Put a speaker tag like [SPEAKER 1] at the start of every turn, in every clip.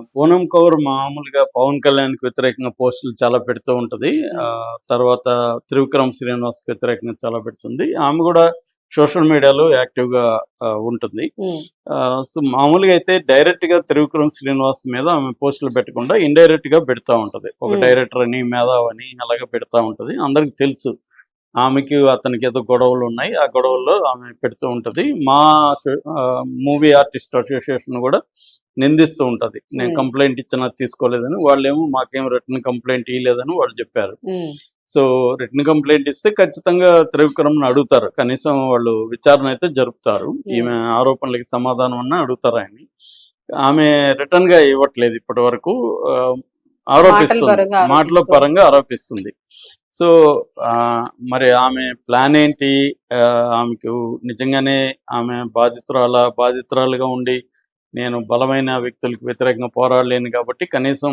[SPEAKER 1] పూనం కౌర్ మామూలుగా పవన్ కళ్యాణ్‌కి వ్యతిరేకంగా పోస్టులు చాలా పెడుతూ ఉంటది.
[SPEAKER 2] హ్మ్.
[SPEAKER 1] తర్వాత త్రివిక్రమ్ శ్రీనివాస్‌కి వ్యతిరేకంగా చాలా పెడుతుంది. ఆమె గూడా సోషల్ మీడియాలో యాక్టివ్‌గా ఉంటుంది.
[SPEAKER 2] హ్మ్.
[SPEAKER 1] సో, మామూలుగా అయితే డైరెక్ట్‌గా త్రివిక్రమ్ శ్రీనివాస్ మీద ఆమె పోస్టులు పెట్టకుండా ఇండైరెక్ట్‌గా పెడతా ఉంటది. ఒక
[SPEAKER 2] హ్మ్.
[SPEAKER 1] డైరెక్టర్ అని, మేధావని అలాగా పెడతా ఉంటది. అందరికి తెలుసు. ఆమెకి అతనికి ఏదో గొడవలున్నాయి. ఆ గొడవల్లో ఆమె పెడుతూ ఉంటది. మూవీ ఆర్టిస్ట్ అసోసియేషన్ గూడా నిందిస్తూ ఉంటది. నేను
[SPEAKER 2] హ్మ్.
[SPEAKER 1] కంప్లెయింట్ ఇచ్చినా తీసుకోలేదని. వాళ్ళేమో మాకేం రిటర్న్ కంప్లెయింట్ ఇయ్యలేదని వాళ్ళు చెప్పారు.
[SPEAKER 2] హ్మ్.
[SPEAKER 1] సో, రిటర్న్ కంప్లెయింట్ ఇస్తే ఖచ్చితంగా త్రివిక్రమ్‌ని అడుగుతారు. కనీసం వాళ్ళు విచారణ అయితే జరుపుతారు.
[SPEAKER 2] హ్మ్.
[SPEAKER 1] ఈమె ఆరోపణలకి సమాధానం అన్నా అడుగుతారు ఆయన్ని. ఆమె రిటర్న్‌గా ఇవ్వట్లేదు ఇప్పటి వరకు. ఆహ్,
[SPEAKER 2] మాటల
[SPEAKER 1] ఆరోపిస్తుంది.
[SPEAKER 2] పరంగా
[SPEAKER 1] మాటల
[SPEAKER 2] ఆరోపిస్తూ
[SPEAKER 1] పరంగా ఆరోపిస్తుంది. సో, మరి ఆమె ప్లాన్ ఏంటి? ఆమెకు నిజంగానే ఆమె బాధితురాలుగా ఉండి, నేను బలమైన వ్యక్తులకు వ్యతిరేకంగా పోరాడలేను కాబట్టి, కనీసం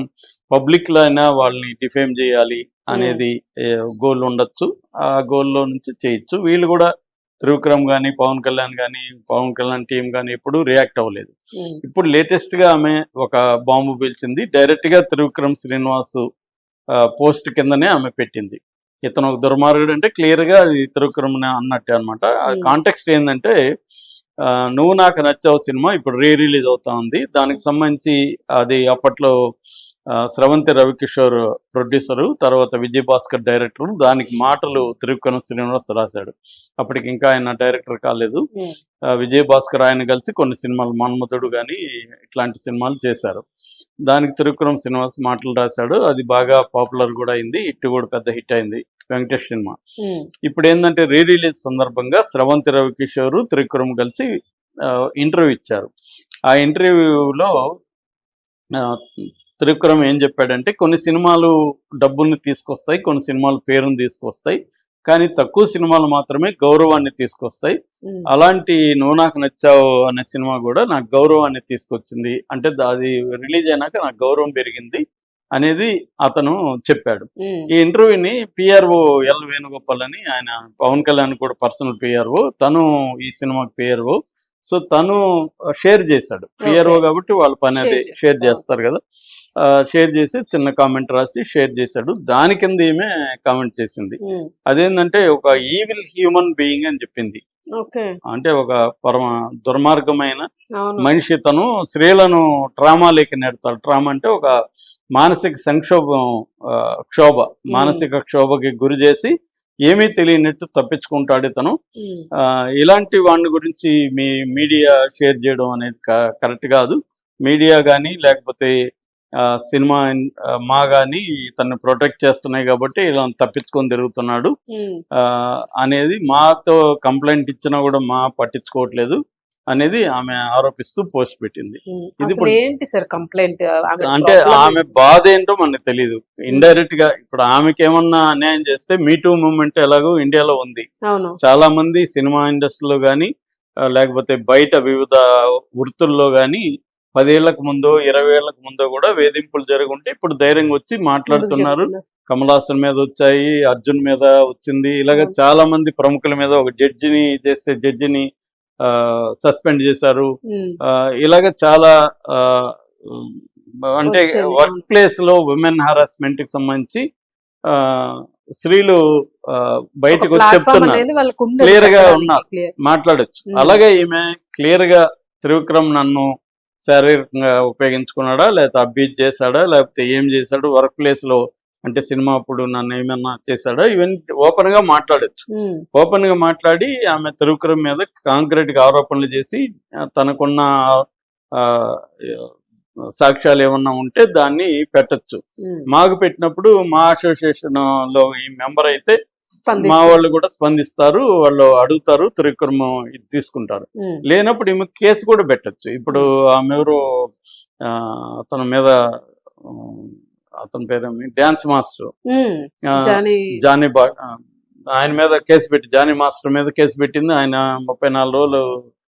[SPEAKER 1] పబ్లిక్‌లో అయినా వాళ్ళని డిఫేమ్ జేయాలి
[SPEAKER 2] హ్మ్.
[SPEAKER 1] అనేది గోల్ ఉండొచ్చు. ఆ గోల్‌లో నుంచి చేయొచ్చు. వీళ్ళు గూడా త్రివిక్రమ్ గాని, పవన్ కళ్యాణ్ టీమ్ గాని ఎప్పుడూ రియాక్ట్ అవ్వలేదు.
[SPEAKER 2] హ్మ్.
[SPEAKER 1] ఇప్పుడు లేటెస్ట్‌గా ఆమె ఒక బాంబు పేల్చింది. డైరెక్ట్‌గా త్రివిక్రమ్ శ్రీనివాస్ పోస్ట్ కిందనే ఆమె పెట్టింది. ఇతను ఒక దుర్మార్గుడు అంటే క్లియర్‌గా అది త్రివిక్రమ్‌నే అన్నట్టే అనమాట. ఆ
[SPEAKER 2] హ్మ్.
[SPEAKER 1] కాంటెక్స్ట్ ఏందంటే 'నువ్వు నాకు నచ్చావు' సినిమా ఇప్పుడు రిలీజ్ అవుతా ఉంది. దానికి సంబంధించి అది అప్పట్లో స్రవంతి రవికిషోర్ ప్రొడ్యూసరు, తర్వాత విజయ్ భాస్కర్ డైరెక్టరు. దానికి మాటలు త్రివిక్రమ్ శ్రీనివాస్ రాశాడు. అప్పటికి ఇంకా ఆయన డైరెక్టర్ కాలేదు.
[SPEAKER 2] హ్మ్.
[SPEAKER 1] విజయ్ భాస్కర్ ఆయన కలిసి కొన్ని సినిమాలు 'మన్మధుడు' గాని ఇట్లాంటి సినిమాలు చేశారు. దానికి త్రివిక్రమ్ శ్రీనివాస్ మాటలు రాశాడు. అది బాగా పాపులర్ గూడా అయింది. హిట్ గూడా పెద్ద హిట్ అయింది. వెంకటేష్ సినిమా.
[SPEAKER 2] హ్మ్.
[SPEAKER 1] ఇప్పుడేందంటే రిలీజ్ సందర్భంగా స్రవంతి రవికిషోర్, త్రివిక్రమ్ కలిసి ఇంటర్వ్యూ ఇచ్చారు. ఆ ఇంటర్వ్యూలో ఆహ్, త్రివిక్రమ్ ఏం చెప్పాడంటే, కొన్ని సినిమాలు డబ్బుల్ని తీసుకొస్తాయి. కొన్ని సినిమాలు పేరుని తీసుకొస్తాయి. కానీ తక్కువ సినిమాలు మాత్రమే గౌరవాన్ని తీసుకొస్తాయి.
[SPEAKER 2] హ్మ్.
[SPEAKER 1] అలాంటి 'నువ్వు నాకు నచ్చావు' అనే సినిమా గూడా నాకు గౌరవాన్ని తీసుకొచ్చింది. అంటే అది రిలీజ్ అయినాక నాకు గౌరవం పెరిగింది అనేది అతను చెప్పాడు.
[SPEAKER 2] హ్మ్.
[SPEAKER 1] ఈ ఇంటర్వ్యూని పీఆర్ఓ ఎల్ వేణుగోపాల్ అని ఆయన పవన్ కళ్యాణ్ కూడా పర్సనల్ పీఆర్ఓ. తను ఈ సినిమాకి పీఆర్ఓ. సో, తను షేర్ చేశాడు.
[SPEAKER 2] ఓకే.
[SPEAKER 1] పీఆర్ఓ కాబట్టి వాళ్ళ పని అది
[SPEAKER 2] షేర్
[SPEAKER 1] షేర్
[SPEAKER 2] ఆ!
[SPEAKER 1] చేస్తారు గదా! షేర్ చేసి చిన్న కామెంట్ రాసి షేర్ చేశాడు. దాని కింద ఈమె కామెంట్ చేసింది.
[SPEAKER 2] హ్మ్.
[SPEAKER 1] అదేందంటే ఒక ఈవిల్ హ్యూమన్ బీయింగ్ అని చెప్పింది.
[SPEAKER 2] ఓకే.
[SPEAKER 1] అంటే ఒక పరమ దుర్మార్గమైన
[SPEAKER 2] అవును.
[SPEAKER 1] మనిషి తను స్త్రీలను ట్రామాలోకి నెడతాడు. ట్రామా అంటే ఒక మానసిక సంక్షోభం క్షోభ.
[SPEAKER 2] హ్మ్.
[SPEAKER 1] మానసిక క్షోభకి గురి చేసి ఏమీ తెలియనట్టు తప్పించుకుంటాడు ఇతను.
[SPEAKER 2] హ్మ్.
[SPEAKER 1] ఇలాంటి వాడిని గురించి మీడియా షేర్ చేయడం అనేది కరెక్ట్ కాదు. మీడియా గాని లేకపోతే మా గాని ఇతన్ని ప్రొటెక్ట్ చేస్తున్నాయి కాబట్టి ఇలా తప్పించుకొని తిరుగుతున్నాడు.
[SPEAKER 2] హ్మ్.
[SPEAKER 1] అనేది మాతో కంప్లెయింట్ ఇచ్చినా కూడా పట్టించుకోవట్లేదు అనేది ఆమె ఆరోపిస్తూ పోస్ట్ పెట్టింది.
[SPEAKER 2] హ్మ్.
[SPEAKER 1] ఇది ఇప్పుడు
[SPEAKER 2] అసలేంటి సార్ కంప్లెయింట్? ఆమె
[SPEAKER 1] అంటే
[SPEAKER 2] ప్రాబ్లమ్
[SPEAKER 1] ఆమె
[SPEAKER 2] ఏంటి?
[SPEAKER 1] బాధేంటో మనకు తెలీదు.
[SPEAKER 2] హ్మ్.
[SPEAKER 1] ఇండైరెక్ట్‌గా ఇప్పుడు ఆమెకేమన్నా అన్యాయం చేస్తే మీ టూ మూవ్‌మెంట్ ఎలాగో ఇండియాలో ఉంది.
[SPEAKER 2] అవును.
[SPEAKER 1] చాలామంది సినిమా ఇండస్ట్రీలో గాని, లేకపోతే బయట వివిధ వృత్తుల్లో గాని 10 ఏళ్లకు ముందో, 20 ఏళ్లకు ముందో గూడా వేధింపులు జరిగుంటే ఇప్పుడు ధైర్యంగా వచ్చి
[SPEAKER 2] ముందుకు
[SPEAKER 1] మాట్లాడుతున్నారు.
[SPEAKER 2] చెప్తున్నారు.
[SPEAKER 1] కమల్ హాసన్ మీద వచ్చాయి, అర్జున్ మీద వచ్చింది. ఇలాగ
[SPEAKER 2] అవును.
[SPEAKER 1] చాలా మంది ప్రముఖుల మీద ఒక జడ్జిని సస్పెండ్ చేశారు.
[SPEAKER 2] హ్మ్.
[SPEAKER 1] ఇలాగ చాలా ఆహ్, హ్మ్, అంటే
[SPEAKER 2] వచ్చింది.
[SPEAKER 1] వర్క్
[SPEAKER 2] అవును.
[SPEAKER 1] ప్లేస్‌లో విమెన్ హారాస్మెంట్‌కి సంబంధించి ఆహ్, స్త్రీలు
[SPEAKER 2] ఒక
[SPEAKER 1] బయటకొచ్చి
[SPEAKER 2] ప్లాట్‌ఫార్మ్
[SPEAKER 1] చెప్తున్నారు.
[SPEAKER 2] అనేది వాళ్ళకుందది
[SPEAKER 1] క్లియర్‌గా
[SPEAKER 2] చెప్పడానికి.
[SPEAKER 1] ఉన్నారు.
[SPEAKER 2] క్లియర్.
[SPEAKER 1] మాట్లాడొచ్చు.
[SPEAKER 2] హ్మ్.
[SPEAKER 1] అలాగే ఈమె క్లియర్‌గా త్రివిక్రమ్ నన్ను శారీరకంగా ఉపయోగించుకున్నాడా? లేకపోతే అబ్యూజ్ చేశాడా? లేకపోతే ఏం చేశాడు? వర్క్ ప్లేస్‌లో అంటే సినిమా అప్పుడు నన్నేమన్నా చేశాడా? ఇవన్నీ ఓపెన్‌గా మాట్లాడొచ్చు.
[SPEAKER 2] హ్మ్.
[SPEAKER 1] ఓపెన్‌గా మాట్లాడి ఆమె త్రివిక్రమ్ మీద కాంక్రీట్‌గా ఆరోపణలు చేసి తనకున్న ఆహ్, సాక్ష్యాలు ఏమన్నా ఉంటే దాన్ని పెట్టొచ్చు.
[SPEAKER 2] హ్మ్.
[SPEAKER 1] మాకు పెట్టినప్పుడు మా అసోసియేషన్‌లో ఈ మెంబర్ అయితే మా
[SPEAKER 2] స్పందిస్తారు.
[SPEAKER 1] వాళ్ళు కూడా స్పందిస్తారు. వాళ్ళు అడుగుతారు. త్రివిక్రమ్ ఇది తీసుకుంటారు.
[SPEAKER 2] హ్మ్.
[SPEAKER 1] లేనప్పుడు ఈమె కేసు కూడా పెట్టొచ్చు. ఇప్పుడు
[SPEAKER 2] హ్మ్.
[SPEAKER 1] ఆమెవరో అతని మీద హ్మ్, అతని పేరేమి డాన్స్ మాస్టర్
[SPEAKER 2] హ్మ్.
[SPEAKER 1] ఆహ్,
[SPEAKER 2] జానీ
[SPEAKER 1] జానీ ఆయన మీద కేసు పెట్టి జానీ మాస్టర్ మీద కేసు పెట్టింది. ఆయన 34 రోజులు